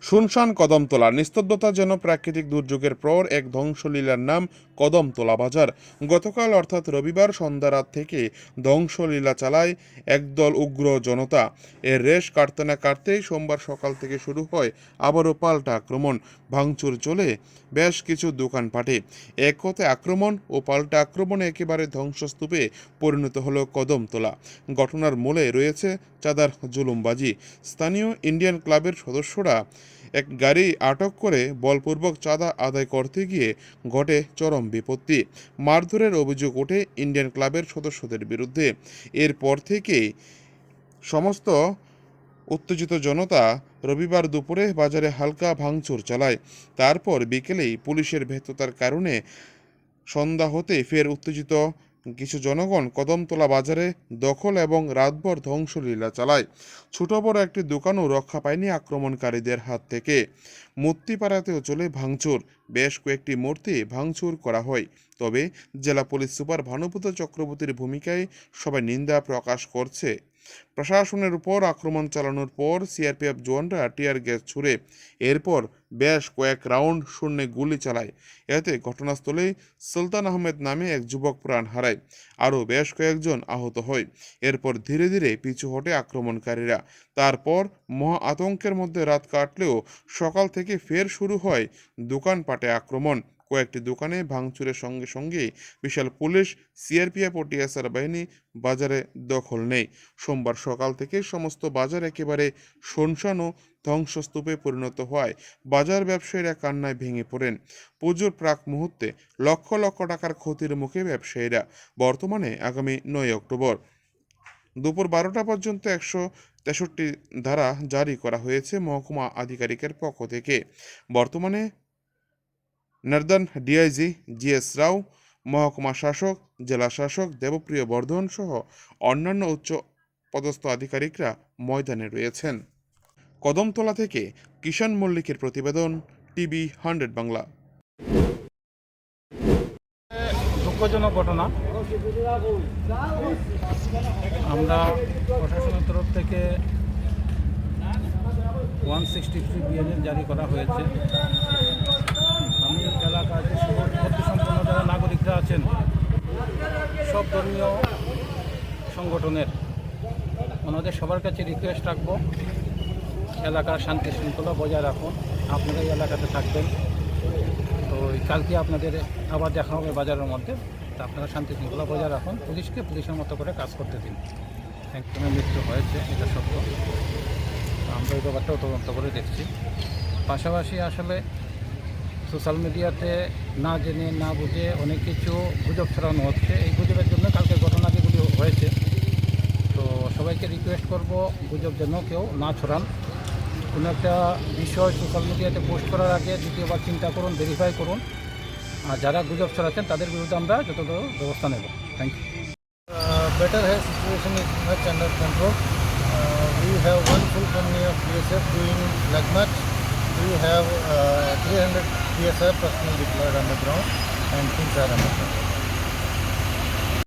শুনশান কদমতলা নিস্তব্ধতা যেন প্রাকৃতিক দুর্যোগের পর এক ধ্বংসলীলার নাম কদমতলা বাজার। গতকাল অর্থাৎ রবিবার সন্ধ্যা রাত থেকে ধ্বংসলীলা চালায় একদল উগ্র জনতা। এর রেশ কাটতে না কাটতেই সোমবার সকাল থেকে শুরু হয় আবারও পাল্টা আক্রমণ, ভাঙচুর চলে বেশ কিছু দোকানপাটে। এক কথায় আক্রমণ ও পাল্টা আক্রমণে একেবারে ধ্বংসস্তূপে পরিণত হলো কদমতলা। ঘটনার মূলে রয়েছে চাঁদার জুলুমবাজি। স্থানীয় ইন্ডিয়ান ক্লাবের সদস্যরা এক গাড়ি আটক করে বলপূর্বক চাঁদা আদায় করতে গিয়ে ঘটে চরম বিপত্তি। মারধরের অভিযোগ ওঠে ইন্ডিয়ান ক্লাবের সদস্যদের বিরুদ্ধে। এরপর থেকেই সমস্ত উত্তেজিত জনতা রবিবার দুপুরে বাজারে হালকা ভাঙচুর চালায়। তারপর বিকেলেই পুলিশের ব্যর্থতার কারণে সন্ধ্যা হতে ফের উত্তেজিত কিছু জনগণ কদমতলা বাজারে দখল এবং রাতভর ধ্বংসলীলা চালায়। ছোট বড় একটি দোকানও রক্ষা পায়নি আক্রমণকারীদের হাত থেকে। মূর্তিপাড়াতেও চলে ভাঙচুর, বেশ কয়েকটি মূর্তি ভাঙচুর করা হয়। তবে জেলা পুলিশ সুপার ভানুপ্রত চক্রবর্তীর ভূমিকায় সবাই নিন্দা প্রকাশ করছে। প্রশাসনের উপর আক্রমণ চালানোর পর সিআরপিএফ জওয়ানরা টিয়ার গ্যাস ছুড়ে এরপর বেশ কয়েক রাউন্ড শূন্যে গুলি চালায়। এতে ঘটনাস্থলেই সুলতান আহমেদ নামে এক যুবক প্রাণ হারায়, আরও বেশ কয়েকজন আহত হয়। এরপর ধীরে ধীরে পিছু হটে আক্রমণকারীরা। তারপর মহা আতঙ্কের মধ্যে রাত কাটলেও সকাল থেকে ফের শুরু হয় দোকানপাটে আক্রমণ। কয়েকটি দোকানে ভাঙচুরের সঙ্গে সঙ্গে বিশাল পুলিশ, সিআরপিএফ ও টিএসআর বাহিনী বাজারে দখল নেয়। সোমবার সকাল থেকে সমস্ত বাজার একেবারে শুনশান ও ধ্বংসস্তূপে পরিণত হওয়ায় বাজার ব্যবসায়ীরা কান্নায় ভেঙে পড়েন। পুজোর প্রাক মুহূর্তে লক্ষ লক্ষ টাকার ক্ষতির মুখে ব্যবসায়ীরা। বর্তমানে আগামী 9 অক্টোবর দুপুর 12টা পর্যন্ত 163 ধারা জারি করা হয়েছে মহকুমা আধিকারিকের পক্ষ থেকে। বর্তমানে নর্দার্ন ডিআইজি জিএস রাও, মহকুমা শাসক, জেলা শাসক দেবপ্রিয় বর্ধন সহ অন্যান্য উচ্চ পদস্থ আধিকারিকরা ময়দানে রয়েছেন। কদমতলা থেকে কিষাণ মল্লিকের প্রতিবেদন, টিভি 100 বাংলা। দুঃখজনক ঘটনা। আমরা প্রশাসনের তরফ থেকে 163 বিএনএ জারি করা হয়েছে। আমি এলাকার যে সম্পন্ন যারা নাগরিকরা আছেন, সব ধর্মীয় সংগঠনের ওনাদের সবার কাছে রিকোয়েস্ট রাখবো, এলাকার শান্তি শৃঙ্খলা বজায় রাখুন। আপনারা এই এলাকাতে থাকবেন, তো কালকে আপনাদের আবার দেখা হবে বাজারের মধ্যে। তা আপনারা শান্তি শৃঙ্খলা বজায় রাখুন, পুলিশকে পুলিশের মতো করে কাজ করতে দিন। একজনের মৃত্যু হয়েছে, এটা সত্য। আমরা এই ব্যাপারটাও তদন্ত করে দেখছি। পাশাপাশি আসলে সোশ্যাল মিডিয়াতে না জেনে না বুঝে অনেক কিছু গুজব ছড়ানো হচ্ছে। এই গুজবের জন্য কালকে ঘটনা যেগুলি হয়েছে, তো সবাইকে রিকোয়েস্ট করব গুজব যেন কেউ না ছড়ান। কোনো একটা বিষয় সোশ্যাল মিডিয়াতে পোস্ট করার আগে দ্বিতীয়বার চিন্তা করুন, ভেরিফাই করুন। আর যারা গুজব ছড়াচ্ছেন তাদের বিরুদ্ধে আমরা যথাযথ ব্যবস্থা নেব। Thank you. Better health situation is much under control. We have one full company of BSF doing leg match. We have 300 PSF personnel deployed on the ground, and things are under control.